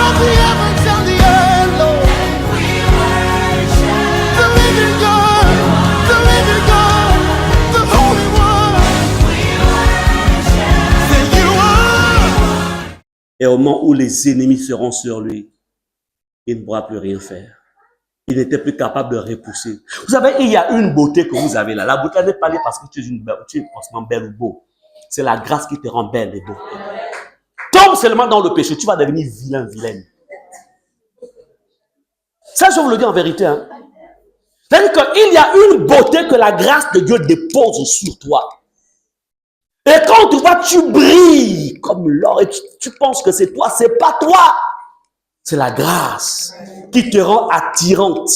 of the heavens and the earth, Lord. The living God, the Holy One. Say you are. Et au moment où les ennemis seront sur lui, il ne pourra plus rien faire. Il n'était plus capable de repousser. Vous savez, il y a une beauté que vous avez là. La beauté n'est pas là parce que tu es forcément belle ou beau. C'est la grâce qui te rend belle et beau. Tombe seulement dans le péché, tu vas devenir vilain, vilaine. Ça, je vous le dis en vérité. Hein. C'est-à-dire qu'il y a une beauté que la grâce de Dieu dépose sur toi. Et quand tu vois, tu brilles comme l'or et tu penses que c'est toi, c'est pas toi. C'est la grâce qui te rend attirante.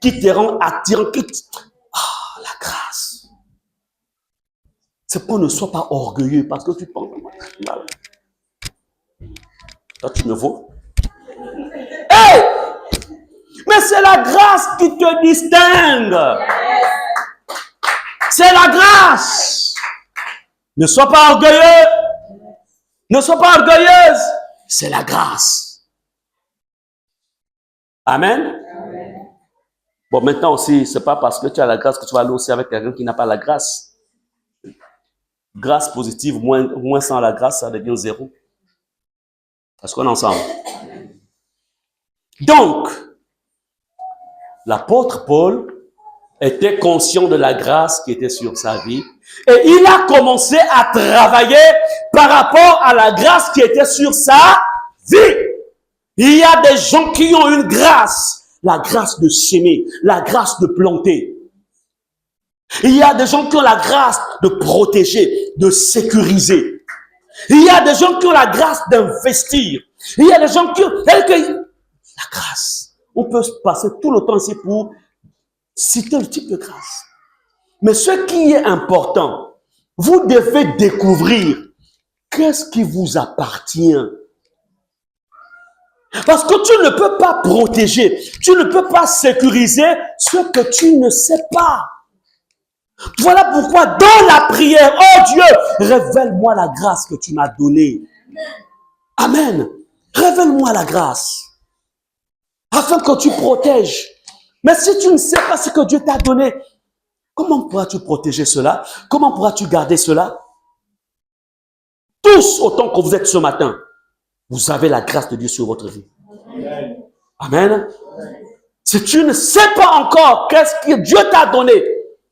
Qui te rend attirant. Ah, la grâce. C'est qu'on ne soit pas orgueilleux parce que tu penses. Toi, tu me vaux. Hey! Mais c'est la grâce qui te distingue. C'est la grâce. Ne sois pas orgueilleux. Ne sois pas orgueilleuse. C'est la grâce. Amen. Bon, maintenant aussi, c'est pas parce que tu as la grâce que tu vas aller aussi avec quelqu'un qui n'a pas la grâce. Grâce positive, moins sans la grâce, ça devient zéro. Parce qu'on est ensemble. Donc, l'apôtre Paul était conscient de la grâce qui était sur sa vie et il a commencé à travailler par rapport à la grâce qui était sur sa vie. Il y a des gens qui ont une grâce, la grâce de s'aimer, la grâce de planter. Il y a des gens qui ont la grâce de protéger, de sécuriser. Il y a des gens qui ont la grâce d'investir. Il y a des gens qui ont la grâce. On peut passer tout le temps ici pour citer le type de grâce. Mais ce qui est important, vous devez découvrir qu'est-ce qui vous appartient. Parce que tu ne peux pas protéger, tu ne peux pas sécuriser ce que tu ne sais pas. Voilà pourquoi dans la prière, oh Dieu, révèle-moi la grâce que tu m'as donnée. Amen. Révèle-moi la grâce. Afin que tu protèges. Mais si tu ne sais pas ce que Dieu t'a donné, comment pourras-tu protéger cela? Comment pourras-tu garder cela? Tous, autant que vous êtes ce matin, vous avez la grâce de Dieu sur votre vie. Amen. Si tu ne sais pas encore qu'est-ce que Dieu t'a donné,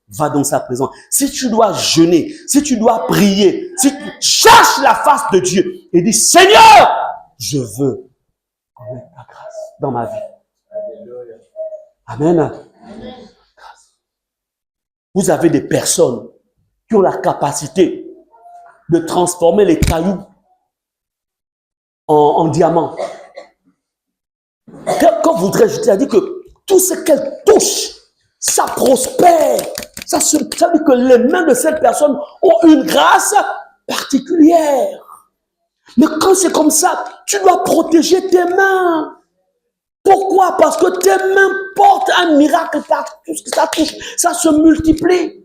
va dans sa présence. Si tu dois jeûner, si tu dois prier, si tu cherches la face de Dieu et dis, Seigneur, je veux connaître ta grâce dans ma vie. Amen. Vous avez des personnes qui ont la capacité de transformer les cailloux en diamants. Quand voudrais-je dire que tout ce qu'elle touche, ça prospère. Ça veut dire que les mains de cette personne ont une grâce particulière. Mais quand c'est comme ça, tu dois protéger tes mains. Pourquoi? Parce que tes mains portent un miracle par tout ce que ça touche. Ça se multiplie.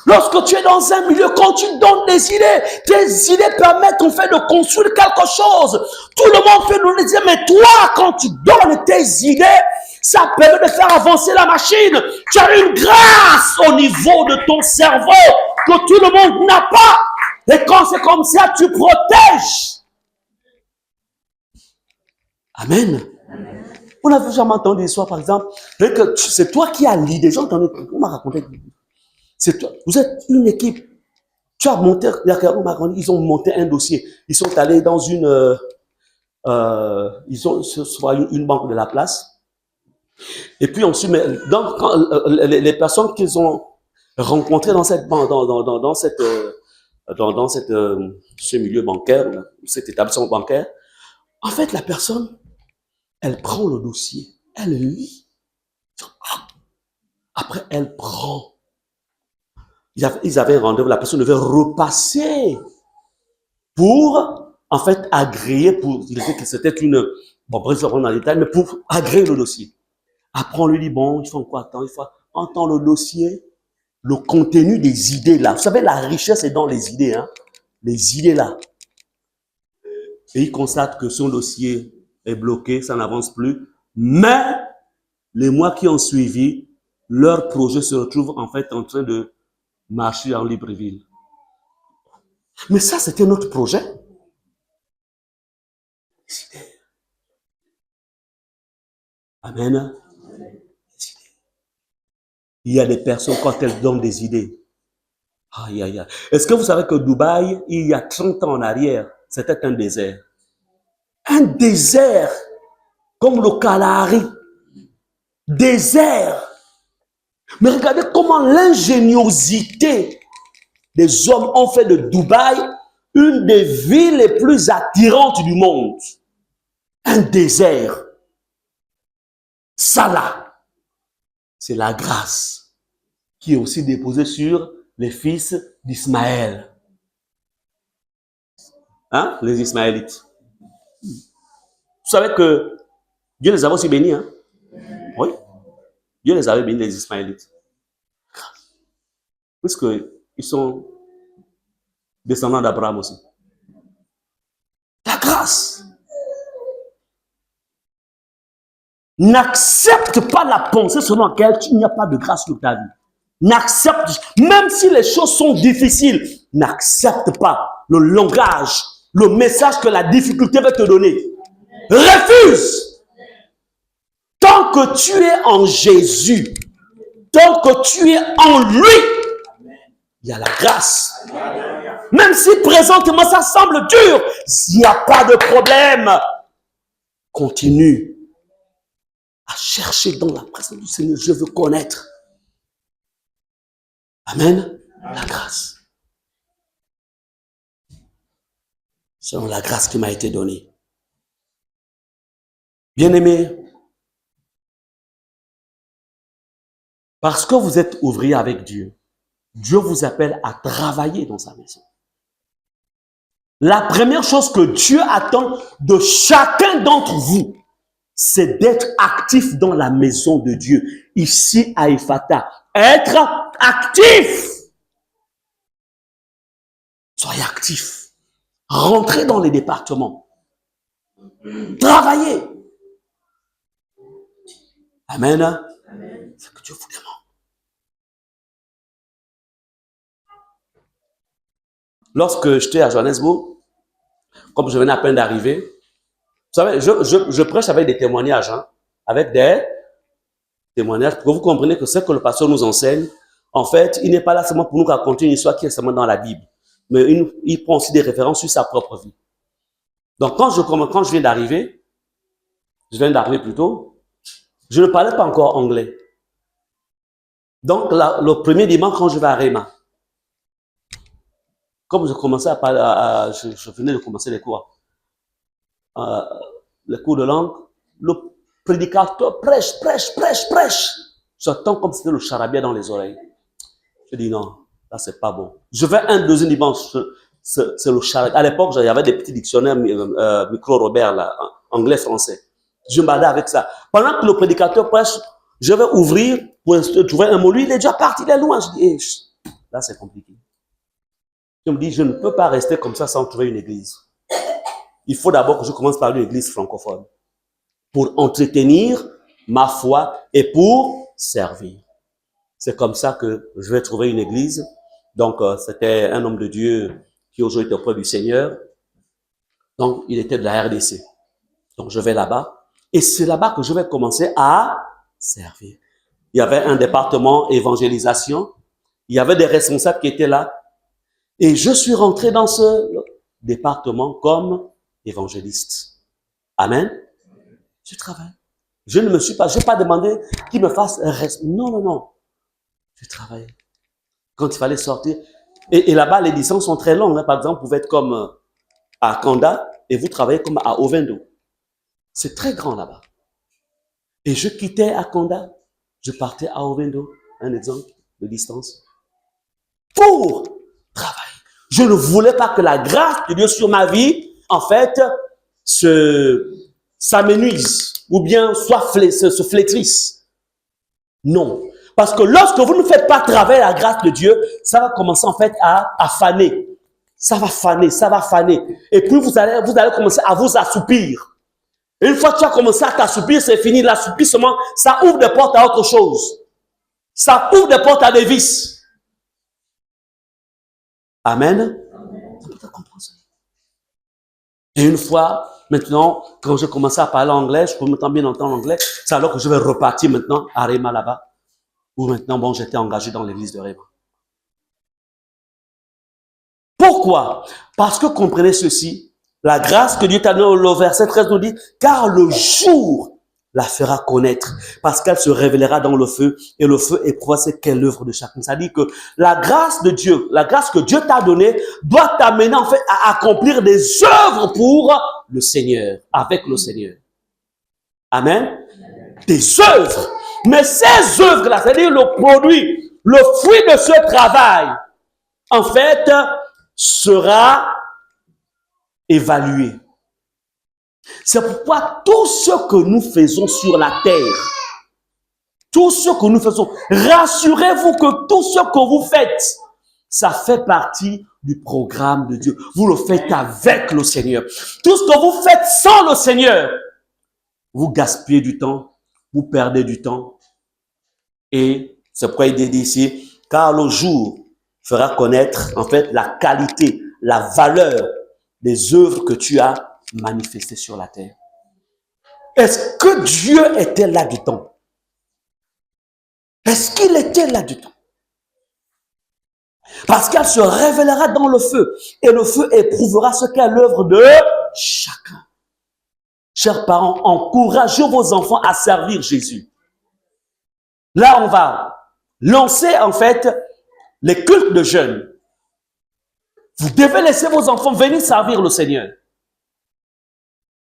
Lorsque tu es dans un milieu, quand tu donnes des idées, tes idées permettent en fait de construire quelque chose. Tout le monde fait nous dire, mais toi, quand tu donnes tes idées, ça permet de faire avancer la machine. Tu as une grâce au niveau de ton cerveau que tout le monde n'a pas. Et quand c'est comme ça, tu protèges. Amen. On a jamais entendu l'histoire, par exemple, que c'est toi qui as l'idée. J'ai entendu, on m'a raconté. C'est toi, vous êtes une équipe. Tu as monté, ils ont monté un dossier. Ils sont allés dans une banque de la place. Et puis ensuite, les personnes qu'ils ont rencontrées dans cette banque, dans ce milieu bancaire, cet établissement bancaire, en fait, la personne, elle prend le dossier, elle lit. Après, elle prend. Ils avaient un rendez-vous, la personne devait repasser pour, en fait, agréer, pour, il disait que c'était une, bon, bref, je vais rentrer dans les détails, mais pour agréer le dossier. Après, on lui dit, bon, il faut encore attendre, il faut entendre le dossier, le contenu des idées là. Vous savez, la richesse est dans les idées, hein. Les idées là. Et il constate que son dossier est bloqué, ça n'avance plus. Mais les mois qui ont suivi, leur projet se retrouve en fait en train de marcher en Libreville. Mais ça, c'était notre projet. Amen. Il y a des personnes, quand elles donnent des idées, aïe, aïe, aïe. Est-ce que vous savez que Dubaï, il y a 30 ans en arrière, c'était un désert? Un désert, comme le Kalahari. Désert. Mais regardez comment l'ingéniosité des hommes ont fait de Dubaï une des villes les plus attirantes du monde. Un désert. Ça là, c'est la grâce qui est aussi déposée sur les fils d'Ismaël. Hein? Les Ismaélites. Vous savez que Dieu les avait aussi bénis. Hein? Oui. Dieu les avait bénis, les Ismaélites. Puisqu'ils sont descendants d'Abraham aussi. La grâce. N'accepte pas la pensée selon laquelle il n'y a pas de grâce sur ta vie. N'accepte, même si les choses sont difficiles, n'accepte pas le langage, le message que la difficulté va te donner. Refuse. Tant que tu es en Jésus, tant que tu es en lui, il y a la grâce. Même si présentement ça semble dur, s'il n'y a pas de problème, continue à chercher dans la présence du Seigneur. Je veux connaître. Amen. La grâce. Selon la grâce qui m'a été donnée. Bien-aimés, parce que vous êtes ouvrier avec Dieu, Dieu vous appelle à travailler dans sa maison. La première chose que Dieu attend de chacun d'entre vous, c'est d'être actif dans la maison de Dieu. Ici à Ephrata, être actif. Soyez actif. Rentrez dans les départements. Travaillez. Amen. C'est ce que Dieu vous demande. Lorsque j'étais à Johannesburg, comme je venais à peine d'arriver, vous savez, je prêche avec des témoignages, hein, avec des témoignages, pour que vous compreniez que ce que le pasteur nous enseigne, en fait, il n'est pas là seulement pour nous raconter une histoire qui est seulement dans la Bible, mais il prend aussi des références sur sa propre vie. Donc, quand je viens d'arriver plutôt, je ne parlais pas encore anglais. Donc, le premier dimanche, quand je vais à Réma, comme je commençais à parler, je venais de commencer les cours de langue, le prédicateur prêche. J'entends comme si c'était le charabia dans les oreilles. Je dis non, là c'est pas bon. Je vais un deuxième dimanche, c'est le charabia. À l'époque, il y avait des petits dictionnaires micro-Robert, là, anglais-français. Je me baladais avec ça. Pendant que le prédicateur prêche, je vais ouvrir pour trouver un mot. Lui, il est déjà parti, il est loin. Je dis, là c'est compliqué. Je me dis, je ne peux pas rester comme ça sans trouver une église. Il faut d'abord que je commence par une église francophone pour entretenir ma foi et pour servir. C'est comme ça que je vais trouver une église. Donc, c'était un homme de Dieu qui aujourd'hui est auprès du Seigneur. Donc, il était de la RDC. Donc, je vais là-bas. Et c'est là-bas que je vais commencer à servir. Il y avait un département évangélisation. Il y avait des responsables qui étaient là. Et je suis rentré dans ce département comme évangéliste. Amen. Je travaille. Je n'ai pas demandé qu'il me fasse un reste. Non. Je travaille. Quand il fallait sortir. Et là-bas, les distances sont très longues. Hein. Par exemple, vous pouvez être comme à Kanda et vous travaillez comme à Ovendo. C'est très grand là-bas. Et je quittais à Kanda. Je partais à Ovendo. Un exemple de distance. Pour travailler. Je ne voulais pas que la grâce de Dieu sur ma vie, en fait, s'amenuise ou bien se flétrisse. Non. Parce que lorsque vous ne faites pas travailler la grâce de Dieu, ça va commencer en fait à faner. ça va faner, ça va faner. Et puis vous allez commencer à vous assoupir. Et une fois que tu as commencé à t'assoupir, c'est fini. L'assoupissement, ça ouvre des portes à autre chose. Ça ouvre des portes à des vices. Amen. Et une fois, maintenant, quand j'ai commencé à parler anglais, je peux maintenant bien entendre l'anglais, c'est alors que je vais repartir maintenant à Réma là-bas. Où maintenant, bon, j'étais engagé dans l'église de Réma. Pourquoi? Parce que comprenez ceci, la grâce que Dieu t'a donnée, le verset 13 nous dit, car le jour la fera connaître, parce qu'elle se révélera dans le feu, et le feu éprouvera ce qu'est l'œuvre de chacun. Ça dit que la grâce de Dieu, la grâce que Dieu t'a donnée, doit t'amener en fait à accomplir des œuvres pour le Seigneur, avec le Seigneur. Amen. Des œuvres. Mais ces œuvres-là, c'est-à-dire le produit, le fruit de ce travail, en fait, sera évalué. C'est pourquoi tout ce que nous faisons sur la terre, tout ce que nous faisons, rassurez-vous que tout ce que vous faites, ça fait partie du programme de Dieu. Vous le faites avec le Seigneur. Tout ce que vous faites sans le Seigneur, vous gaspillez du temps, vous perdez du temps. Et c'est pourquoi il dit ici, car le jour fera connaître en fait la qualité, la valeur des œuvres que tu as manifestées sur la terre. Est-ce que Dieu était là du temps? Est-ce qu'il était là du temps? Parce qu'elle se révélera dans le feu et le feu éprouvera ce qu'est l'œuvre de chacun. Chers parents, encouragez vos enfants à servir Jésus. Là, on va lancer en fait les cultes de jeunes. Vous devez laisser vos enfants venir servir le Seigneur.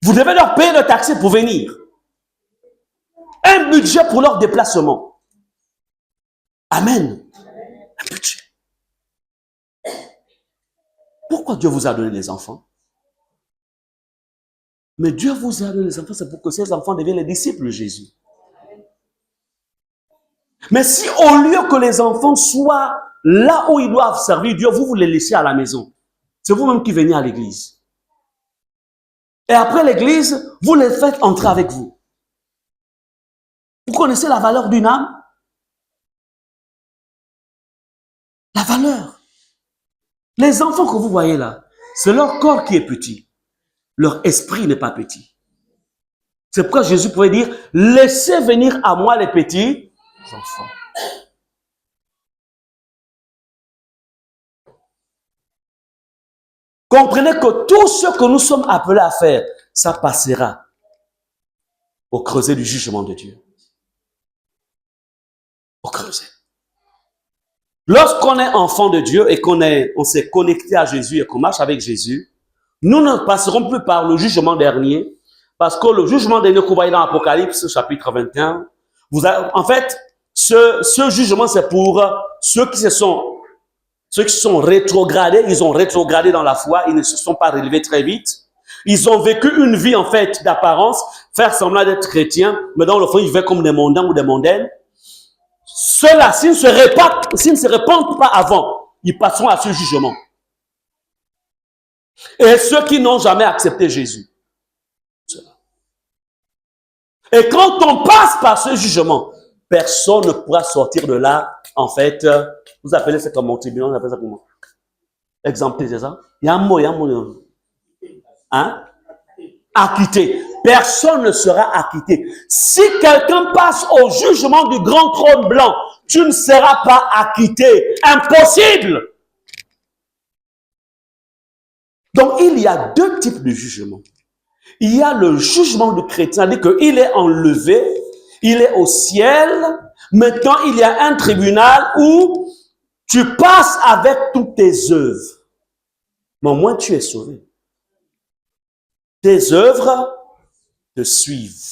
Vous devez leur payer le taxi pour venir. Un budget pour leur déplacement. Amen. Un budget. Pourquoi Dieu vous a donné les enfants? Mais Dieu vous a donné les enfants, c'est pour que ces enfants deviennent les disciples de Jésus. Mais si au lieu que les enfants soient là où ils doivent servir Dieu, vous les laissez à la maison, c'est vous-même qui venez à l'église. Et après l'église, vous les faites entrer avec vous. Vous connaissez la valeur d'une âme? La valeur. Les enfants que vous voyez là, c'est leur corps qui est petit. Leur esprit n'est pas petit. C'est pourquoi Jésus pouvait dire, laissez venir à moi les petits enfants. Comprenez que tout ce que nous sommes appelés à faire, ça passera au creuset du jugement de Dieu. Au creuset. Lorsqu'on est enfant de Dieu et on s'est connecté à Jésus et qu'on marche avec Jésus, nous ne passerons plus par le jugement dernier, parce que le jugement dernier qu'on voit dans l'Apocalypse, chapitre 21, en fait, ce jugement, c'est pour ceux qui se sont rétrogradés. Ils ont rétrogradé dans la foi, ils ne se sont pas relevés très vite. Ils ont vécu une vie, en fait, d'apparence, faire semblant d'être chrétiens, mais dans le fond, ils vivaient comme des mondains ou des mondaines. Ceux-là, s'ils ne se répandent pas avant, ils passeront à ce jugement. Et ceux qui n'ont jamais accepté Jésus. Et quand on passe par ce jugement, personne ne pourra sortir de là, en fait, vous appelez ça comme mon tribunal, on appelle ça comment? Exempté, c'est ça? Il y a un mot. Hein? Acquitté. Personne ne sera acquitté. Si quelqu'un passe au jugement du grand trône blanc, tu ne seras pas acquitté. Impossible! Donc, il y a deux types de jugement. Il y a le jugement du chrétien, c'est-à-dire qu'il est enlevé, il est au ciel. Maintenant, il y a un tribunal où tu passes avec toutes tes œuvres. Mais au moins, tu es sauvé. Tes œuvres te suivent.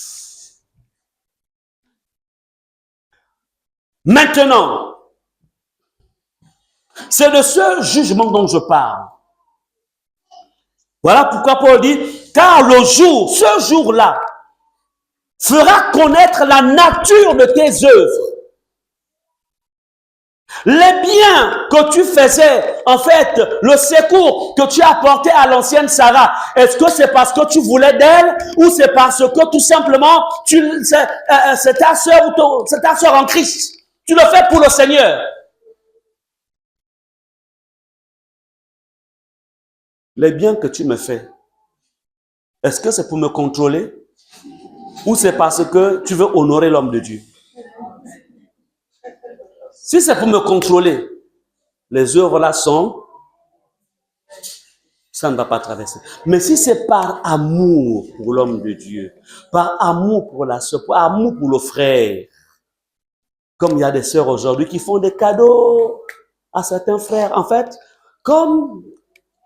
Maintenant, c'est de ce jugement dont je parle. Voilà pourquoi Paul dit, car le jour, ce jour-là, fera connaître la nature de tes œuvres. Les biens que tu faisais, en fait, le secours que tu as apporté à l'ancienne Sarah, est-ce que c'est parce que tu voulais d'elle ou c'est parce que tout simplement c'est ta sœur ou c'est ta sœur en Christ? Tu le fais pour le Seigneur. Les biens que tu me fais, est-ce que c'est pour me contrôler ou c'est parce que tu veux honorer l'homme de Dieu? Si c'est pour me contrôler, les œuvres là sont, ça ne va pas traverser. Mais si c'est par amour pour l'homme de Dieu, par amour pour la sœur, par amour pour le frère, comme il y a des sœurs aujourd'hui qui font des cadeaux à certains frères, en fait, comme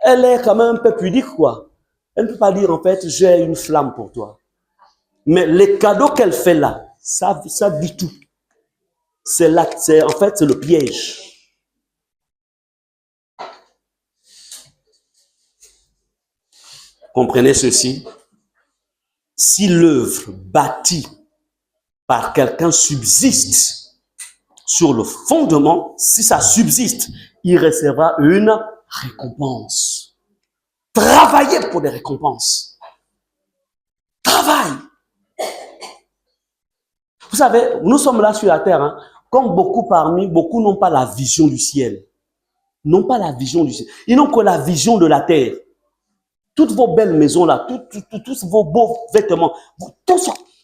elle est quand même un peu pudique, quoi. Elle ne peut pas dire, en fait, j'ai une flamme pour toi. Mais les cadeaux qu'elle fait là, ça dit tout. C'est là, en fait, c'est le piège. Comprenez ceci. Si l'œuvre bâtie par quelqu'un subsiste sur le fondement, si ça subsiste, il recevra une récompense. Travaillez pour des récompenses. Travaille. Vous savez, nous sommes là sur la terre, hein, comme beaucoup n'ont pas la vision du ciel. N'ont pas la vision du ciel. Ils n'ont que la vision de la terre. Toutes vos belles maisons là, tous vos beaux vêtements, tout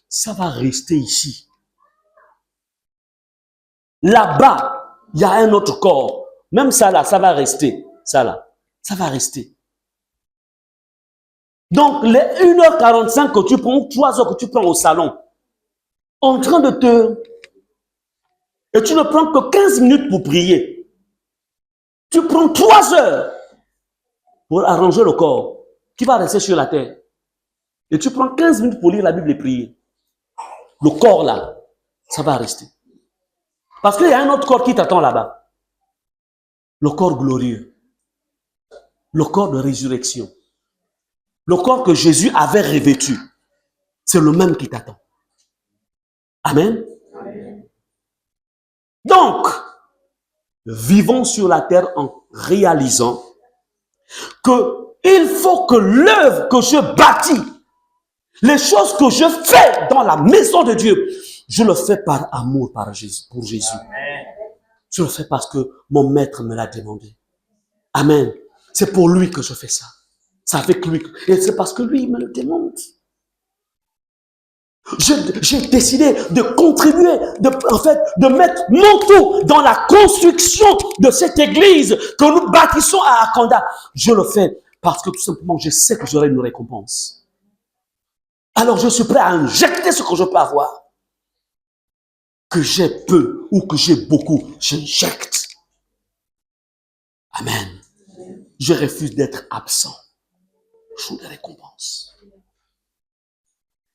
ça va rester ici. Là-bas, il y a un autre corps. Même ça là, ça va rester. Ça là, ça va rester. Donc, les 1h45 que tu prends, 3 heures que tu prends au salon, en train de te... Et tu ne prends que 15 minutes pour prier. Tu prends 3 heures pour arranger le corps qui va rester sur la terre. Et tu prends 15 minutes pour lire la Bible et prier. Le corps là, ça va rester. Parce qu'il y a un autre corps qui t'attend là-bas. Le corps glorieux. Le corps de résurrection. Le corps que Jésus avait revêtu. C'est le même qui t'attend. Amen. Amen. Donc, vivons sur la terre en réalisant qu'il faut que l'œuvre que je bâtis, les choses que je fais dans la maison de Dieu, je le fais par amour pour Jésus. Amen. Je le fais parce que mon maître me l'a demandé. Amen. C'est pour lui que je fais ça. C'est avec lui. Et c'est parce que lui, il me le demande. J'ai décidé de contribuer, de mettre mon tout dans la construction de cette église que nous bâtissons à Akanda. Je le fais parce que tout simplement, je sais que j'aurai une récompense. Alors, je suis prêt à injecter ce que je peux avoir. Que j'ai peu ou que j'ai beaucoup, j'injecte. Amen. Je refuse d'être absent. Jour de récompense.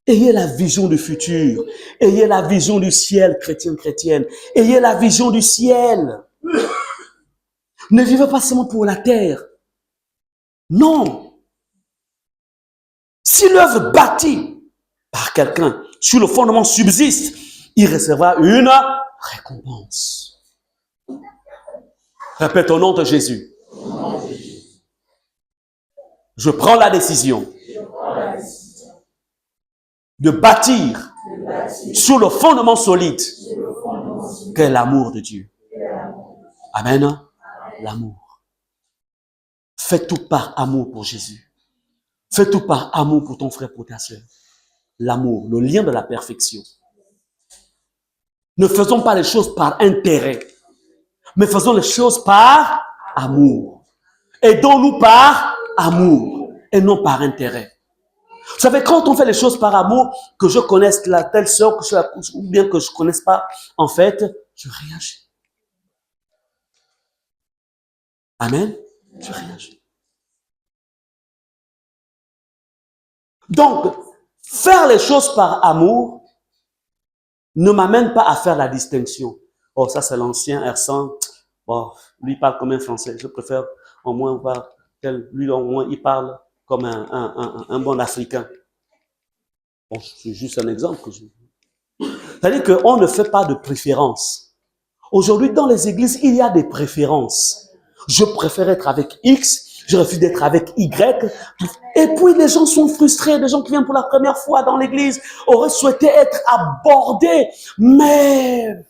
Ayez la vision du futur. Ayez la vision du ciel, chrétienne. Ayez la vision du ciel. Ne vivez pas seulement pour la terre. Non. Si l'œuvre bâtie par quelqu'un sur le fondement subsiste, il recevra une récompense. Répète au nom de Jésus. Je prends la décision de bâtir sur le fondement solide qu'est l'amour de Dieu. Amen. L'amour. Fais tout par amour pour Jésus. Fais tout par amour pour ton frère, pour ta soeur. L'amour, le lien de la perfection. Ne faisons pas les choses par intérêt, mais faisons les choses par amour. Aidons-nous par amour et non par intérêt. Vous savez, quand on fait les choses par amour, que je connaisse la telle sœur, ou bien que je ne connaisse pas, en fait, je réagis. Amen. Je réagis. Donc, faire les choses par amour ne m'amène pas à faire la distinction. Oh, ça c'est l'ancien Ersan. Bon, lui il parle comme un Français. Je préfère au moins voir tel. Lui au moins il parle comme un bon Africain. Bon, c'est juste un exemple que je... C'est-à-dire qu'on ne fait pas de préférence. Aujourd'hui, dans les églises, il y a des préférences. Je préfère être avec X, je refuse d'être avec Y. Et puis, les gens sont frustrés. Les gens qui viennent pour la première fois dans l'église auraient souhaité être abordés. Mais,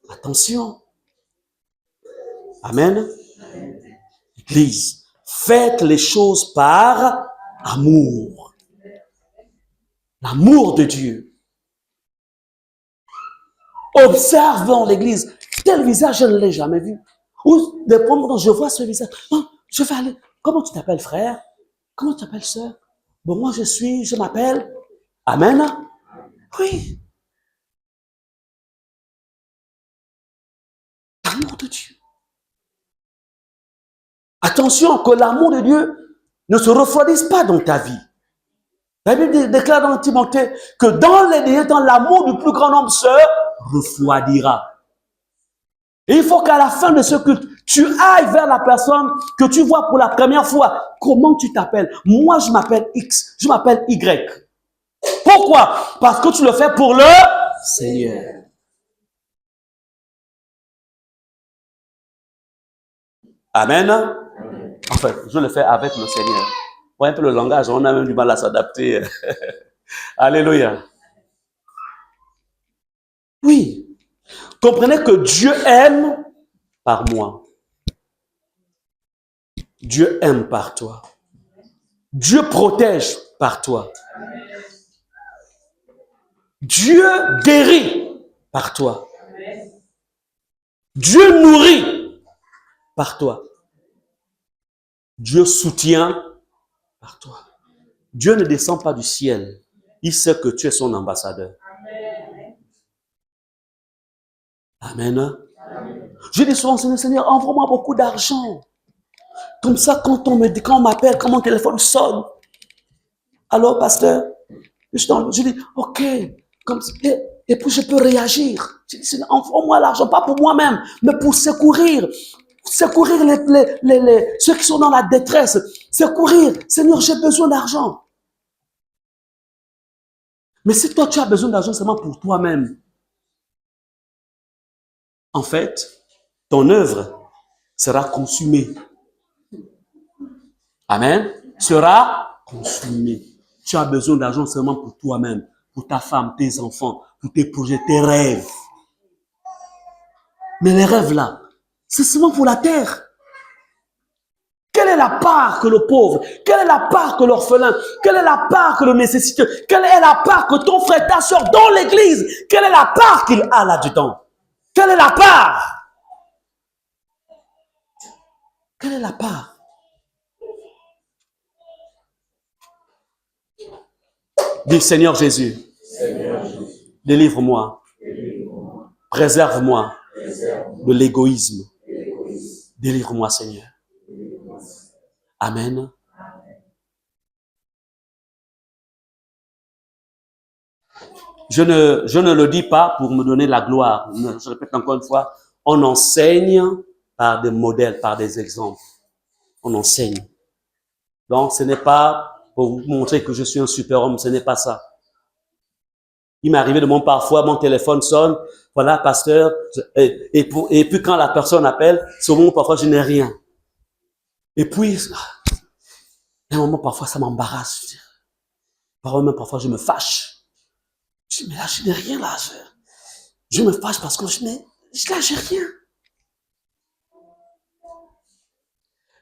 attention. Amen. Église, faites les choses par amour. L'amour de Dieu. Observe dans l'église. Tel visage, je ne l'ai jamais vu. Ou des moments où je vois ce visage. Non, je vais aller. Comment tu t'appelles, frère? Comment tu t'appelles, sœur? Bon, moi, je m'appelle. Amen. Oui. L'amour de Dieu. Attention, que l'amour de Dieu ne se refroidisse pas dans ta vie. La Bible déclare dans Timothée que dans les derniers temps, l'amour du plus grand nombre se refroidira. Et il faut qu'à la fin de ce culte, tu ailles vers la personne que tu vois pour la première fois. Comment tu t'appelles? Moi, je m'appelle X, je m'appelle Y. Pourquoi? Parce que tu le fais pour le Seigneur. Amen. En fait, je le fais avec le Seigneur. Pour un peu le langage, on a même du mal à s'adapter. Alléluia. Oui. Comprenez que Dieu aime par moi. Dieu aime par toi. Dieu protège par toi. Dieu guérit par toi. Dieu nourrit par toi. Dieu soutient par toi. Dieu ne descend pas du ciel. Il sait que tu es son ambassadeur. Amen. Je dis souvent, Seigneur, envoie-moi beaucoup d'argent. Comme ça, quand on m'appelle, quand mon téléphone sonne. Alors, pasteur, je dis, ok. Comme ça, et puis je peux réagir. Je dis, Seigneur, envoie-moi l'argent, pas pour moi-même, mais pour secourir. Secourir ceux qui sont dans la détresse. Secourir. Seigneur, j'ai besoin d'argent. Mais si toi, tu as besoin d'argent seulement pour toi-même, en fait, ton œuvre sera consumée. Amen. Sera consumée. Tu as besoin d'argent seulement pour toi-même, pour ta femme, tes enfants, pour tes projets, tes rêves. Mais les rêves là, c'est seulement pour la terre. Quelle est la part que le pauvre, quelle est la part que l'orphelin, quelle est la part que le nécessiteux, quelle est la part que ton frère, ta soeur dans l'église, quelle est la part qu'il a là-dedans? Quelle est la part? Quelle est la part? Dis Seigneur Jésus, délivre-moi, préserve-moi de l'égoïsme. Délivre-moi Seigneur. Amen. Je ne le dis pas pour me donner la gloire. Je répète encore une fois, on enseigne par des modèles, par des exemples. On enseigne. Donc, ce n'est pas pour vous montrer que je suis un super-homme, ce n'est pas ça. Il m'est arrivé de parfois, mon téléphone sonne, voilà, pasteur, et puis quand la personne appelle, souvent, parfois, je n'ai rien. Et puis, à un moment, parfois, ça m'embarrasse. Parfois, je me fâche. Je dis, mais là, je n'ai rien, là. Je me fâche parce que là, j'ai rien.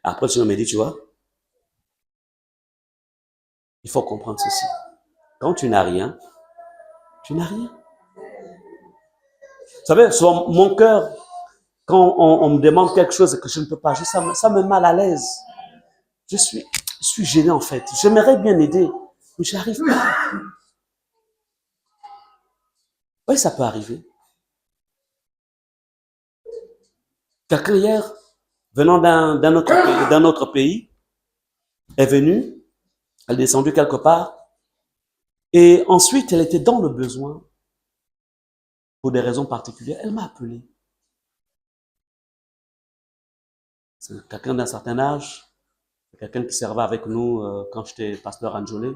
Après, tu me dis, tu vois, il faut comprendre ceci. Quand tu n'as rien, tu n'as rien. Vous savez, souvent, mon cœur, quand on me demande quelque chose et que je ne peux pas, ça me met mal à l'aise. Je suis gêné, en fait. J'aimerais bien aider, mais je n'arrive pas. Oui, ça peut arriver. Quelqu'un hier, venant d'un autre pays, est venu, elle est descendue quelque part, et ensuite, elle était dans le besoin, pour des raisons particulières. Elle m'a appelé. C'est quelqu'un d'un certain âge, quelqu'un qui servait avec nous quand j'étais pasteur Anjolé.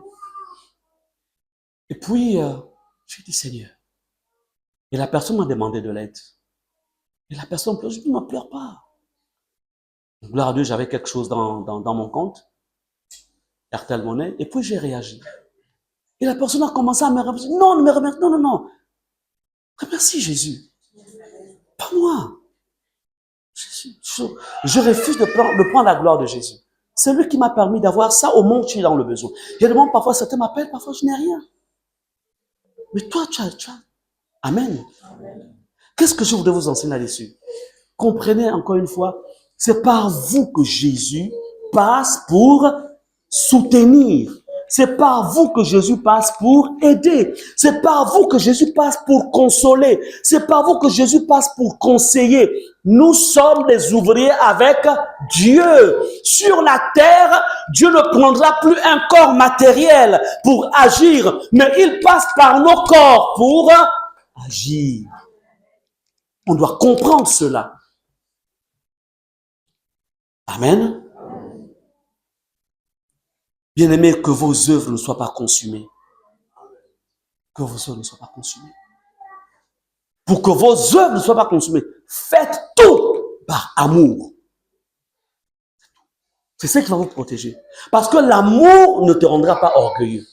Et puis, j'ai dit, Seigneur, Et la personne m'a demandé de l'aide. Et la personne pleure, je dis, ne pleure pas. Gloire à Dieu, j'avais quelque chose dans mon compte, Airtel Monnaie, et puis j'ai réagi. Et la personne a commencé à me remercier. Non, ne me remercie, non, non, non. Remercie Jésus. Pas moi. Je refuse de prendre la gloire de Jésus. C'est lui qui m'a permis d'avoir ça au moment où tu es dans le besoin. Je demande parfois, certains m'appellent, parfois je n'ai rien. Mais toi, tu as. Amen. Qu'est-ce que je voudrais vous enseigner là-dessus? Comprenez encore une fois, c'est par vous que Jésus passe pour soutenir. C'est par vous que Jésus passe pour aider. C'est par vous que Jésus passe pour consoler. C'est par vous que Jésus passe pour conseiller. Nous sommes des ouvriers avec Dieu. Sur la terre, Dieu ne prendra plus un corps matériel pour agir, mais il passe par nos corps pour agir. On doit comprendre cela. Amen. Bien-aimés, que vos œuvres ne soient pas consumées. Que vos œuvres ne soient pas consumées. Pour que vos œuvres ne soient pas consumées, faites tout par amour. C'est ça qui va vous protéger. Parce que l'amour ne te rendra pas orgueilleux.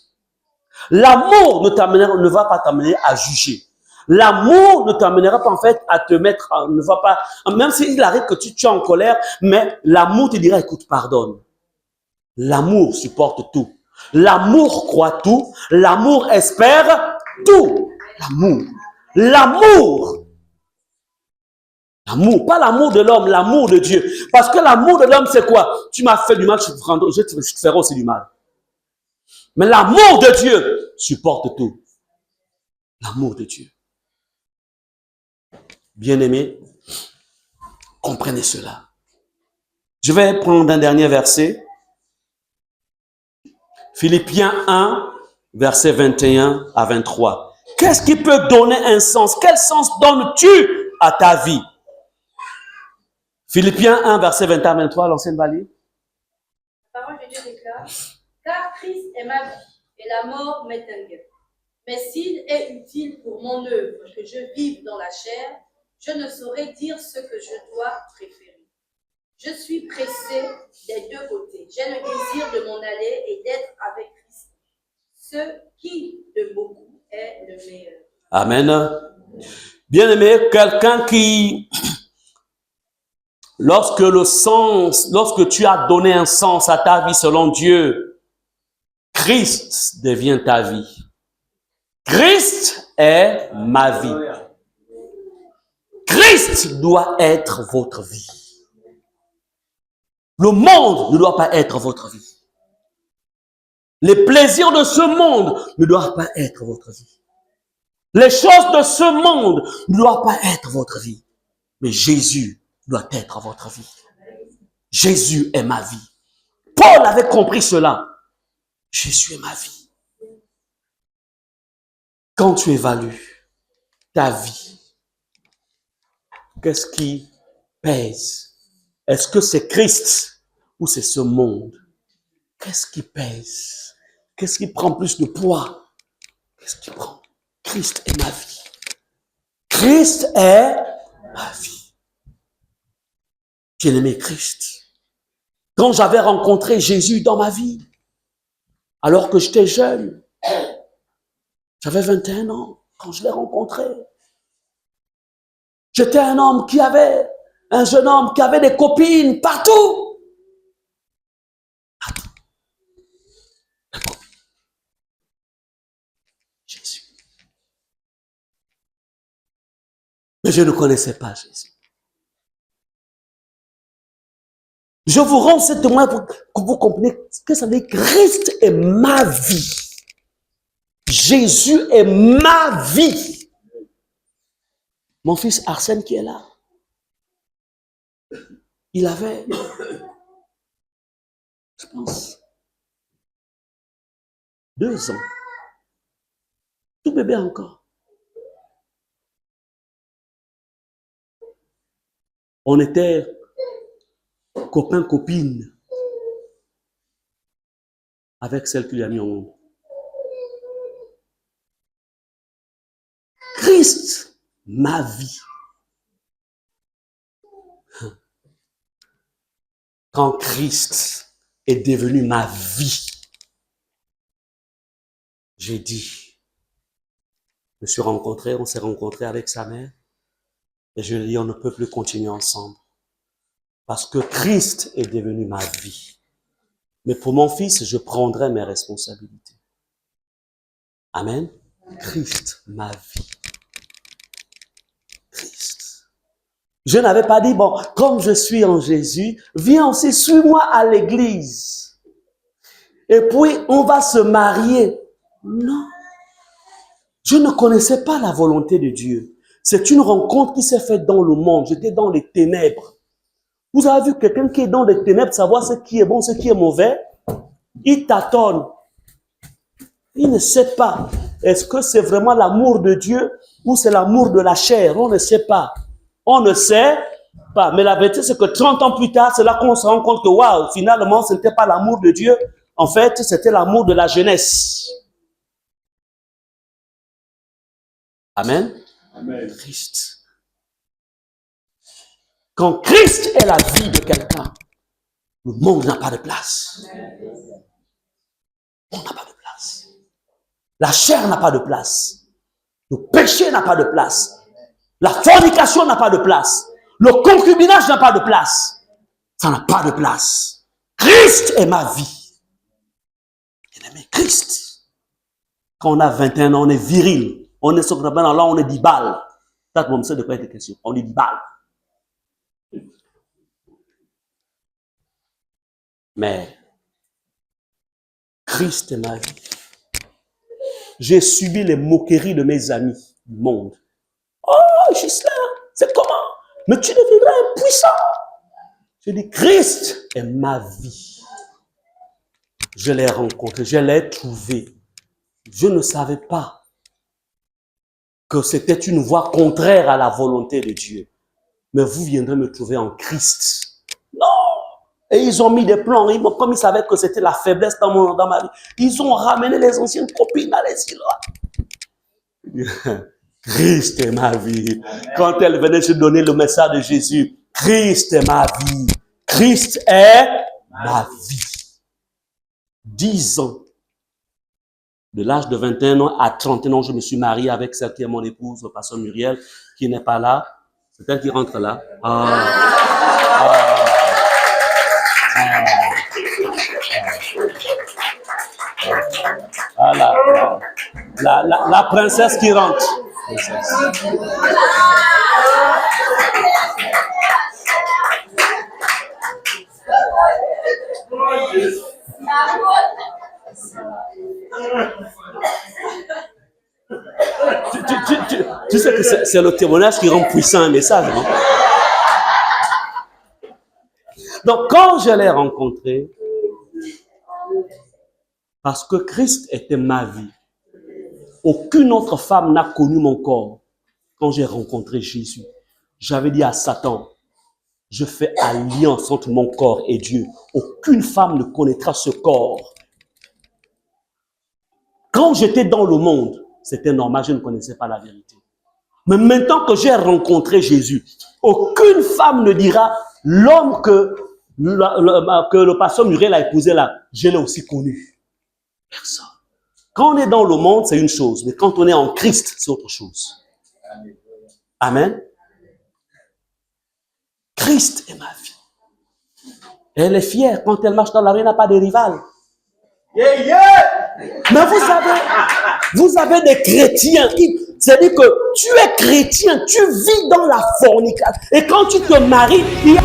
L'amour ne va pas t'amener à juger. L'amour ne t'amènera pas en fait à te mettre, ne va pas, même s'il arrive que tu es en colère, mais l'amour te dira, écoute, pardonne. L'amour supporte tout. L'amour croit tout. L'amour espère tout. L'amour. L'amour. L'amour. Pas l'amour de l'homme, l'amour de Dieu. Parce que l'amour de l'homme, c'est quoi? Tu m'as fait du mal, je te ferai aussi du mal. Mais l'amour de Dieu supporte tout. L'amour de Dieu. Bien-aimés, comprenez cela. Je vais prendre un dernier verset. Philippiens 1, versets 21 à 23. Qu'est-ce qui peut donner un sens? Quel sens donnes-tu à ta vie? Philippiens 1, verset 21 à 23, l'ancienne va lire. La parole de Dieu déclare, car Christ est ma vie et la mort m'est un gain. Mais s'il est utile pour mon œuvre que je vive dans la chair, je ne saurais dire ce que je dois préférer. Je suis pressé des deux côtés. J'ai le désir de m'en aller et d'être avec Christ. Ce qui, de beaucoup, est le meilleur. Amen. Bien-aimé, quelqu'un qui, lorsque tu as donné un sens à ta vie selon Dieu, Christ devient ta vie. Christ est ma vie. Christ doit être votre vie. Le monde ne doit pas être votre vie. Les plaisirs de ce monde ne doivent pas être votre vie. Les choses de ce monde ne doivent pas être votre vie. Mais Jésus doit être votre vie. Jésus est ma vie. Paul avait compris cela. Jésus est ma vie. Quand tu évalues ta vie, qu'est-ce qui pèse? Est-ce que c'est Christ ou c'est ce monde? Qu'est-ce qui pèse? Qu'est-ce qui prend plus de poids? Qu'est-ce qui prend? Christ est ma vie. Christ est ma vie. Bien-aimé Christ. Quand j'avais rencontré Jésus dans ma vie, alors que j'étais jeune, j'avais 21 ans quand je l'ai rencontré. J'étais un jeune homme qui avait des copines partout. Jésus. Mais je ne connaissais pas Jésus. Je vous rends ce témoin pour que vous compreniez que ça veut dire Christ est ma vie. Jésus est ma vie. Mon fils Arsène qui est là, il avait, je pense, 2 ans. Tout bébé encore. On était copains, copines avec celle qui lui a mis au monde. Christ ma vie. Quand Christ est devenu ma vie, j'ai dit, je me suis rencontré, on s'est rencontré avec sa mère, et je lui ai dit, on ne peut plus continuer ensemble. Parce que Christ est devenu ma vie. Mais pour mon fils, je prendrai mes responsabilités. Amen. Christ, ma vie. Christ. Je n'avais pas dit, bon, comme je suis en Jésus, viens aussi, suis-moi à l'église. Et puis, on va se marier. Non. Je ne connaissais pas la volonté de Dieu. C'est une rencontre qui s'est faite dans le monde. J'étais dans les ténèbres. Vous avez vu quelqu'un qui est dans les ténèbres, savoir ce qui est bon, ce qui est mauvais? Il tâtonne. Il ne sait pas. Est-ce que c'est vraiment l'amour de Dieu ou c'est l'amour de la chair? On ne sait pas. On ne sait pas. Mais la vérité, c'est que 30 ans plus tard, c'est là qu'on se rend compte que, waouh, finalement, ce n'était pas l'amour de Dieu. En fait, c'était l'amour de la jeunesse. Amen. Amen. Christ. Quand Christ est la vie de quelqu'un, le monde n'a pas de place. On n'a pas de place. La chair n'a pas de place. Le péché n'a pas de place. La fornication n'a pas de place. Le concubinage n'a pas de place. Ça n'a pas de place. Christ est ma vie. Bien-aimé, Christ. Quand on a 21 ans, on est viril. On est sur le là, on est 10 balles. Ça, on sait de quoi il est question. On est 10 balles. Mais Christ est ma vie. J'ai subi les moqueries de mes amis du monde. Oh, Gislain, c'est comment? Mais tu deviendras impuissant. J'ai dit, Christ est ma vie. Je l'ai rencontré, je l'ai trouvé. Je ne savais pas que c'était une voie contraire à la volonté de Dieu. Mais vous viendrez me trouver en Christ. Non! Et ils ont mis des plans, comme ils savaient que c'était la faiblesse dans ma vie. Ils ont ramené les anciennes copines dans les îles. Christ est ma vie. Quand elle venait se donner le message de Jésus, Christ est ma vie. Christ est ma vie. 10 ans. De l'âge de 21 ans à 31 ans, je me suis marié avec celle qui est mon épouse, le pasteur Muriel, qui n'est pas là. C'est elle qui rentre là. Voilà. La princesse qui rentre. Princesse. Tu sais que c'est le témoignage qui rend puissant un message, non? Donc, quand je l'ai rencontré, parce que Christ était ma vie, aucune autre femme n'a connu mon corps. Quand j'ai rencontré Jésus, j'avais dit à Satan, je fais alliance entre mon corps et Dieu. Aucune femme ne connaîtra ce corps. Quand j'étais dans le monde, c'était normal, je ne connaissais pas la vérité. Mais maintenant que j'ai rencontré Jésus, aucune femme ne dira, l'homme que le pasteur Muriel a épousé là, je l'ai aussi connu. Personne. Quand on est dans le monde, c'est une chose, mais quand on est en Christ, c'est autre chose. Amen. Christ est ma vie. Elle est fière. Quand elle marche dans la rue, elle n'a pas de rival. Yeah, yeah. Mais vous avez des chrétiens. C'est-à-dire que tu es chrétien, tu vis dans la fornication. Et quand tu te maries, il y a